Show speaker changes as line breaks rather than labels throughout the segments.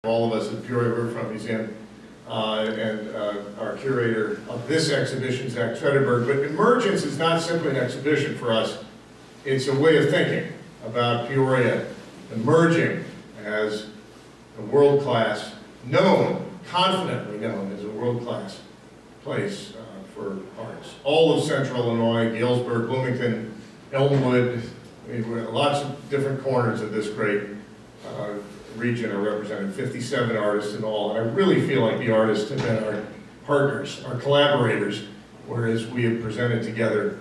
all of us at Peoria Riverfront Museum and our curator of this exhibition, Zach Federberg. But Emergence is not simply an exhibition for us. It's a way of thinking about Peoria emerging as a world-class, confidently known as a world-class place for arts. All of Central Illinois, Galesburg, Bloomington, Elmwood, lots of different corners of this great region are represented, 57 artists in all. And I really feel like the artists have been our partners, our collaborators, whereas we have presented together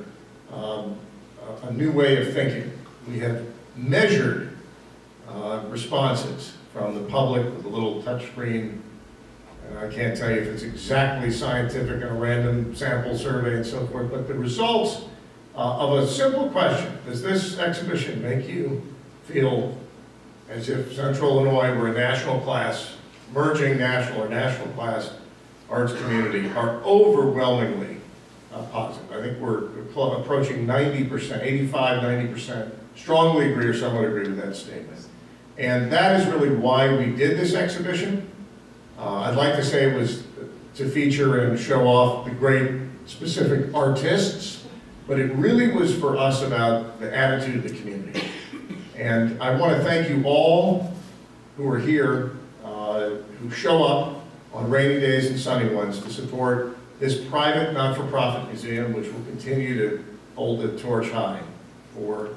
a new way of thinking. We have measured responses from the public with a little touchscreen. And I can't tell you if it's exactly scientific in a random sample survey and so forth, but the results of a simple question: does this exhibition make you feel as if Central Illinois were a national class, emerging national or national class arts community, are overwhelmingly positive. I think we're approaching 90%, 85, 90%, strongly agree or somewhat agree with that statement. And that is really why we did this exhibition. I'd like to say it was to feature and show off the great specific artists, but it really was for us about the attitude of the community. And I want to thank you all who are here, who show up on rainy days and sunny ones to support this private, not-for-profit museum, which will continue to hold the torch high for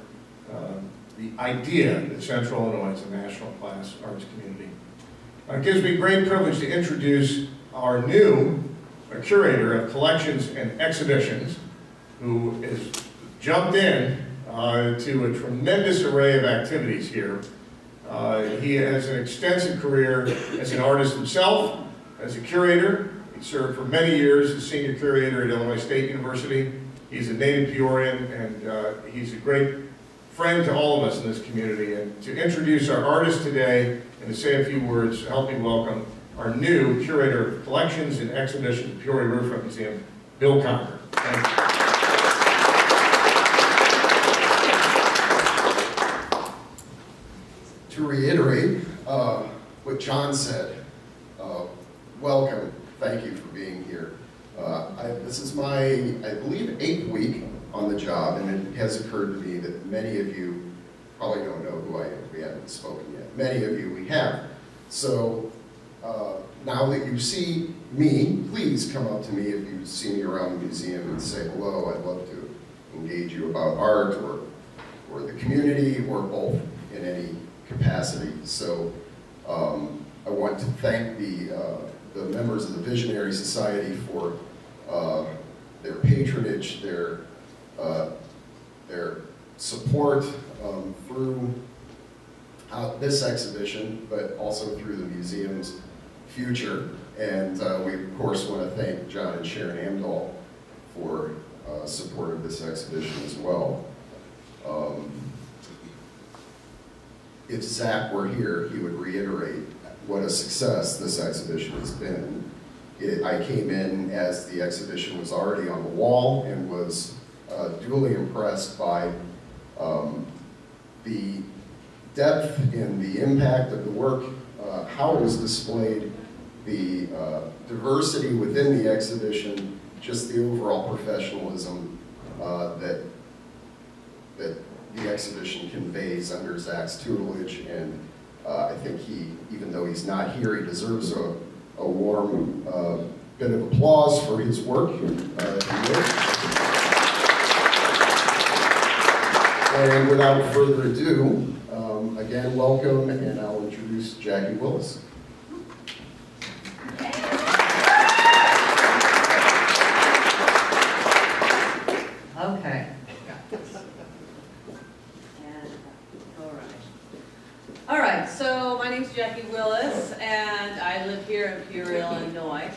the idea that Central Illinois is a national class arts community. It gives me great privilege to introduce our new curator of collections and exhibitions, who has jumped in to a tremendous array of activities here. He has an extensive career as an artist himself, as a curator. He served for many years as senior curator at Illinois State University. He's a native Peorian, and he's a great friend to all of us in this community. And to introduce our artist today and to say a few words, help me welcome our new curator of collections and exhibitions at Peoria Riverfront Museum, Bill Conker. Thank you.
To reiterate what John said, welcome, thank you for being here. This is my, I believe, 8th week on the job, and it has occurred to me that many of you probably don't know who I am. We haven't spoken yet. Many of you we have. So now that you see me, please come up to me if you see me around the museum and say hello. I'd love to engage you about art or the community or both in any capacity. So I want to thank the members of the Visionary Society for their patronage, their support through this exhibition, but also through the museum's future. And we of course want to thank John and Sharon Amdahl for support of this exhibition as well. If Zach were here, he would reiterate what a success this exhibition has been. I came in as the exhibition was already on the wall and was duly impressed by the depth and the impact of the work, how it was displayed, the diversity within the exhibition, just the overall professionalism that the exhibition conveys under Zach's tutelage. And I think he, even though he's not here, he deserves a warm bit of applause for his work. And without further ado, again, welcome, and I'll introduce Jaci Willis.
Okay. All right, so my name's Jaci Willis, and I live here in Peoria, Illinois.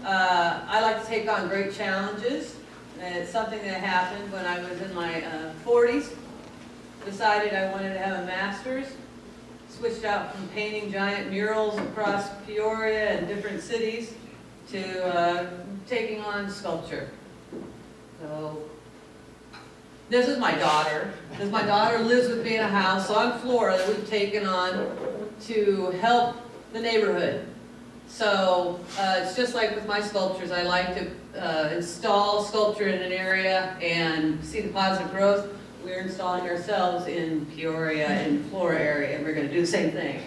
I like to take on great challenges. It's something that happened when I was in my 40s. Decided I wanted to have a master's. Switched out from painting giant murals across Peoria and different cities to taking on sculpture. So this is my daughter. Because my daughter lives with me in a house on Florida that we've taken on to help the neighborhood. So it's just like with my sculptures, I like to install sculpture in an area and see the positive growth. We're installing ourselves in Peoria and Flora area, and we're going to do the same thing.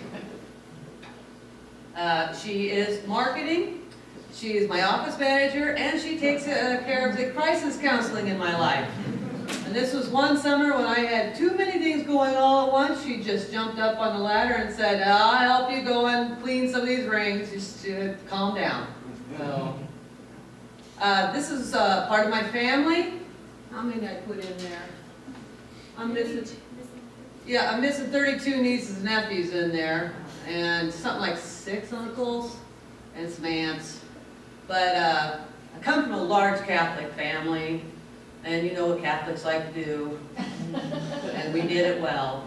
She is marketing, she is my office manager, and she takes care of the crisis counseling in my life. And this was one summer when I had too many things going all at once. She just jumped up on the ladder and said, I'll help you go and clean some of these rings, just to calm down. So, this is part of my family. How many did I put in there? I'm missing 32 nieces and nephews in there, and something like 6 uncles and some aunts. But I come from a large Catholic family, and you know what Catholics like to do, and we did it well.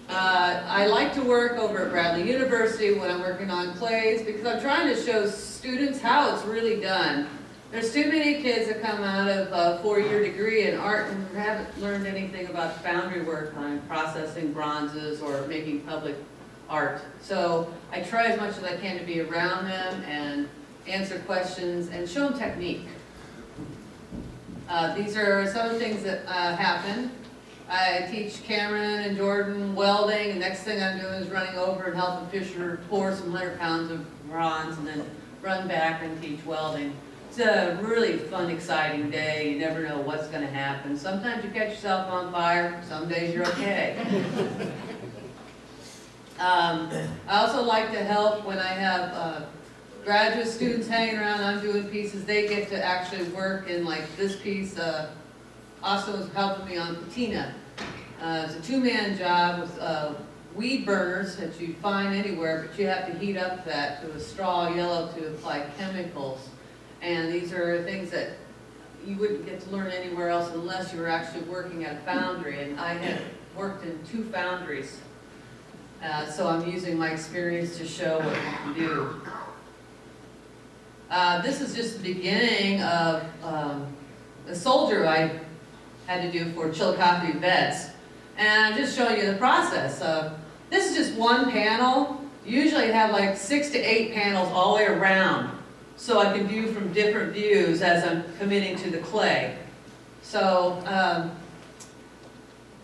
I like to work over at Bradley University when I'm working on plays, because I'm trying to show students how it's really done. There's too many kids that come out of a 4-year degree in art and haven't learned anything about foundry work on processing bronzes or making public art. So I try as much as I can to be around them and answer questions and show them technique. These are some of the things that happen. I teach Cameron and Jordan welding, and next thing I'm doing is running over and helping Fisher pour some 100 pounds of bronze and then run back and teach welding. It's a really fun, exciting day. You never know what's going to happen. Sometimes you catch yourself on fire. Some days you're okay. I also like to help when I have graduate students hanging around. I'm doing pieces. They get to actually work in, like this piece. Also was helping me on patina. It's a 2-man job with weed burners that you find anywhere, but you have to heat up that to a straw yellow to apply chemicals. And these are things that you wouldn't get to learn anywhere else unless you were actually working at a foundry. And I had worked in 2 foundries. So I'm using my experience to show what you can do. This is just the beginning of a soldier I had to do for Chillicothe vets. And I'm just showing you the process. This is just one panel. Usually I have like 6 to 8 panels all the way around, so I can view from different views as I'm committing to the clay. So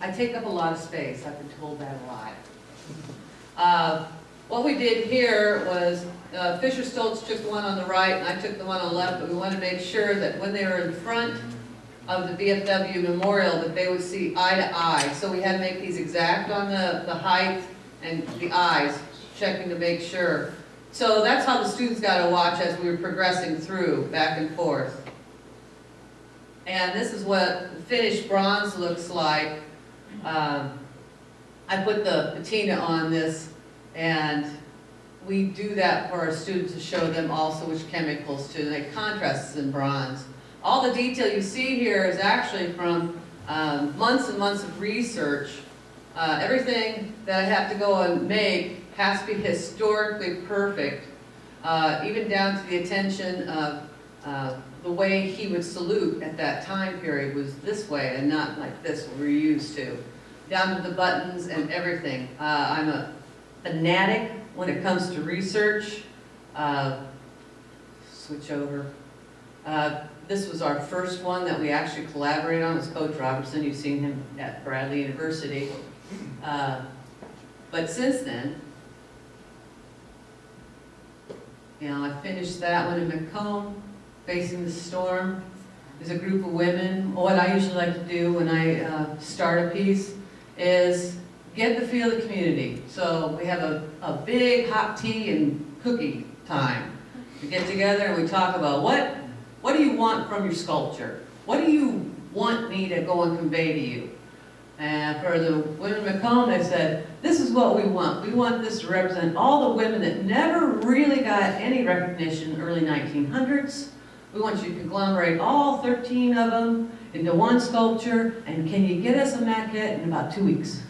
I take up a lot of space. I've been told that a lot. What we did here was Fisher Stoltz took the one on the right and I took the one on the left, but we wanted to make sure that when they were in front of the VFW memorial that they would see eye to eye. So we had to make these exact on the height and the eyes, checking to make sure. So that's how the students got to watch as we were progressing through, back and forth. And this is what the finished bronze looks like. I put the patina on this, and we do that for our students to show them also which chemicals to make contrasts in bronze. All the detail you see here is actually from months and months of research. Everything that I have to go and make has to be historically perfect, even down to the attention of the way he would salute at that time period was this way and not like this what we're used to. Down to the buttons and everything. I'm a fanatic when it comes to research. Switch over. This was our first one that we actually collaborated on. It was Coach Robertson. You've seen him at Bradley University. But since then, you know, I finished that one in Macomb, Facing the Storm. There's a group of women. What I usually like to do when I start a piece is get the feel of the community. So we have a big hot tea and cookie time. We get together and we talk about what do you want from your sculpture? What do you want me to go and convey to you? And for the women in Macomb, they said, this is what we want. We want this to represent all the women that never really got any recognition in the early 1900s. We want you to conglomerate all 13 of them into one sculpture, and can you get us a maquette in about 2 weeks?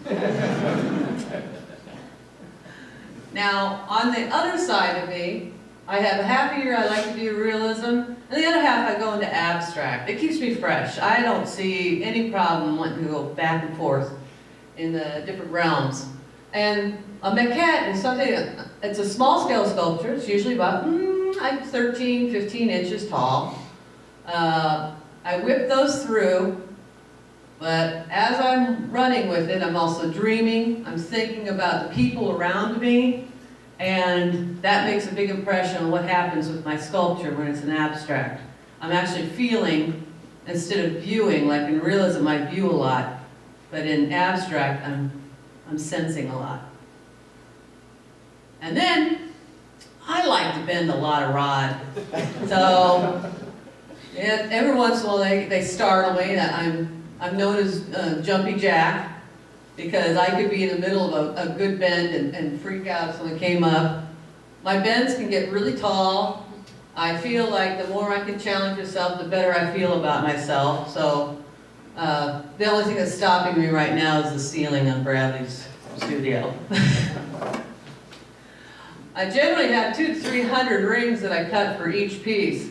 Now, on the other side of me, I have a half a year I like to do realism, and the other half I go into abstract. It keeps me fresh. I don't see any problem wanting to go back and forth in the different realms. And a maquette is something, it's a small scale sculpture. It's usually about 13, 15 inches tall. I whip those through, but as I'm running with it, I'm also dreaming. I'm thinking about the people around me, and that makes a big impression on what happens with my sculpture when it's an abstract. I'm actually feeling instead of viewing. Like in realism, I view a lot, but in abstract, I'm sensing a lot. And then I like to bend a lot of rod. So every once in a while they startle me. That I'm known as Jumpy Jack, because I could be in the middle of a good bend and freak out if someone came up. My bends can get really tall. I feel like the more I can challenge myself, the better I feel about myself. So the only thing that's stopping me right now is the ceiling on Bradley's studio. I generally have 200 to 300 rings that I cut for each piece.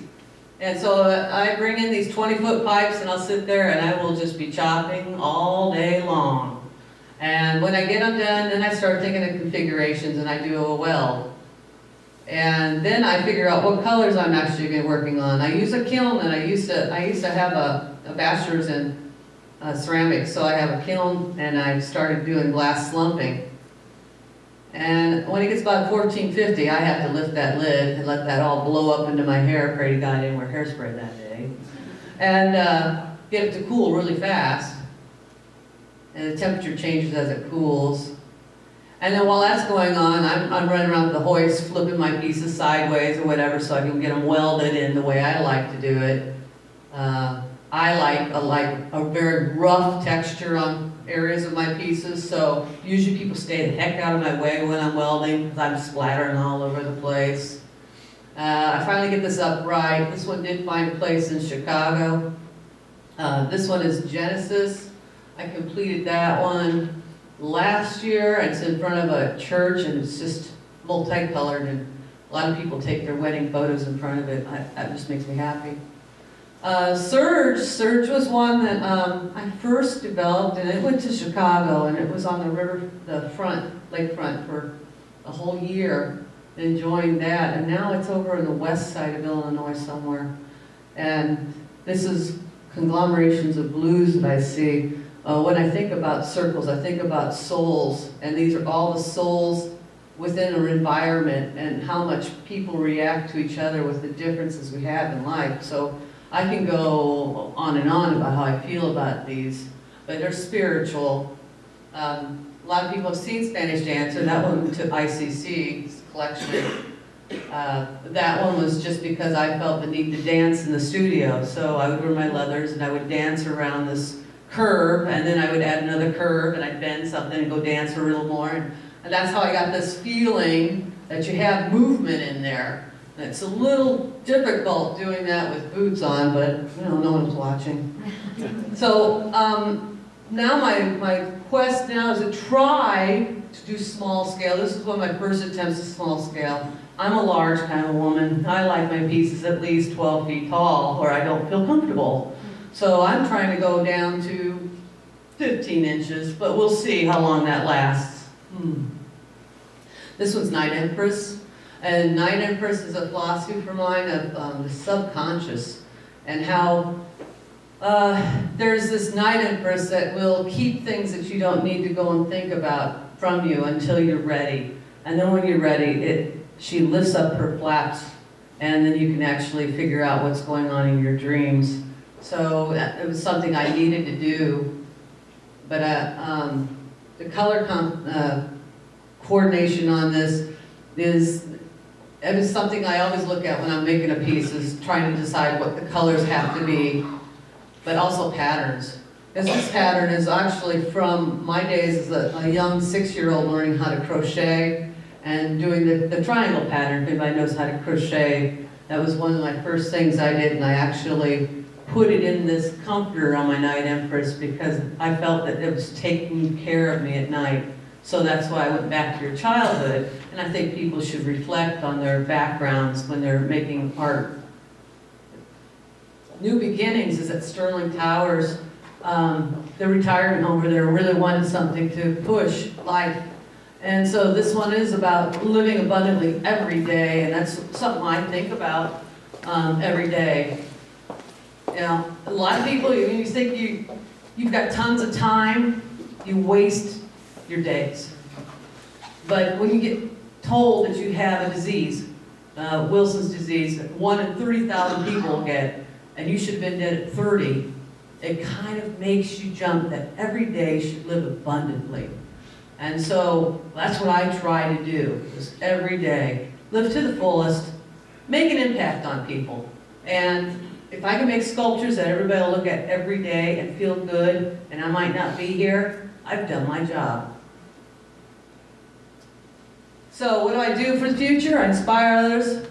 And so I bring in these 20-foot pipes and I'll sit there and I will just be chopping all day long. And when I get them done, then I start thinking of configurations and I do a weld. And then I figure out what colors I'm actually going to be working on. I use a kiln, and I used to have a bachelor's in ceramics, so I have a kiln and I started doing glass slumping. And when it gets about 1450, I have to lift that lid and let that all blow up into my hair. Pray to God I didn't wear hairspray that day. And get it to cool really fast. And the temperature changes as it cools. And then while that's going on, I'm running around with the hoist, flipping my pieces sideways or whatever so I can get them welded in the way I like to do it. I like a very rough texture on areas of my pieces, so usually people stay the heck out of my way when I'm welding because I'm splattering all over the place. I finally get this up right. This one did find a place in Chicago. This one is Genesis. I completed that one last year. It's in front of a church and it's just multicolored, and a lot of people take their wedding photos in front of it. That just makes me happy. Surge was one that I first developed, and it went to Chicago, and it was on the lakefront for a whole year, enjoying that. And now it's over on the west side of Illinois somewhere. And this is conglomerations of blues that I see. When I think about circles, I think about souls, and these are all the souls within an environment and how much people react to each other with the differences we have in life. So I can go on and on about how I feel about these, but they're spiritual. A lot of people have seen Spanish Dancer. That one went to ICC's collection. That one was just because I felt the need to dance in the studio. So I would wear my leathers and I would dance around this curve, and then I would add another curve and I'd bend something and go dance a little more. And that's how I got this feeling that you have movement in there. And it's a little difficult doing that with boots on, but no one's watching. So now my quest now is to try to do small scale. This is one of my first attempts at small scale. I'm a large kind of woman. I like my pieces at least 12 feet tall, or I don't feel comfortable. So I'm trying to go down to 15 inches, but we'll see how long that lasts. This one's Night Empress. And Night Empress is a philosophy for mine of the subconscious, and how there's this Night Empress that will keep things that you don't need to go and think about from you until you're ready. And then when you're ready, she lifts up her flaps, and then you can actually figure out what's going on in your dreams. So it was something I needed to do. But the color coordination on this it was something I always look at when I'm making a piece, is trying to decide what the colors have to be, but also patterns. This pattern is actually from my days as a young 6-year-old learning how to crochet and doing the triangle pattern. If anybody knows how to crochet, that was one of my first things I did, and I actually put it in this comforter on my Night Empress because I felt that it was taking care of me at night. So that's why I went back to your childhood, and I think people should reflect on their backgrounds when they're making art. New Beginnings is at Sterling Towers. The retirement home where they really wanted something to push life. And so this one is about living abundantly every day, and that's something I think about every day. You know, a lot of people, you think you've got tons of time, you waste your days. But when you get told that you have a disease, Wilson's disease, that 1 in 30,000 people get, and you should have been dead at 30, it kind of makes you jump that every day should live abundantly. And so that's what I try to do, is every day, live to the fullest, make an impact on people. And if I can make sculptures that everybody will look at every day and feel good, and I might not be here, I've done my job. So what do I do for the future? I inspire others,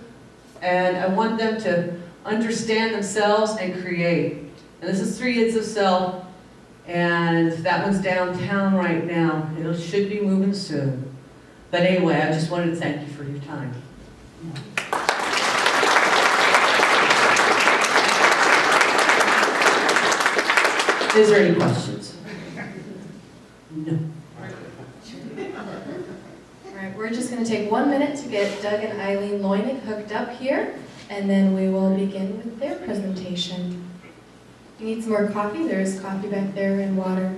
and I want them to understand themselves and create. And this is 3 Hits of Self, and that one's downtown right now. It should be moving soon. But anyway, I just wanted to thank you for your time. Is there any questions? No.
All right, we're just going to take 1 minute to get Doug and Eileen Loinick hooked up here, and then we will begin with their presentation. If you need some more coffee, there's coffee back there and water.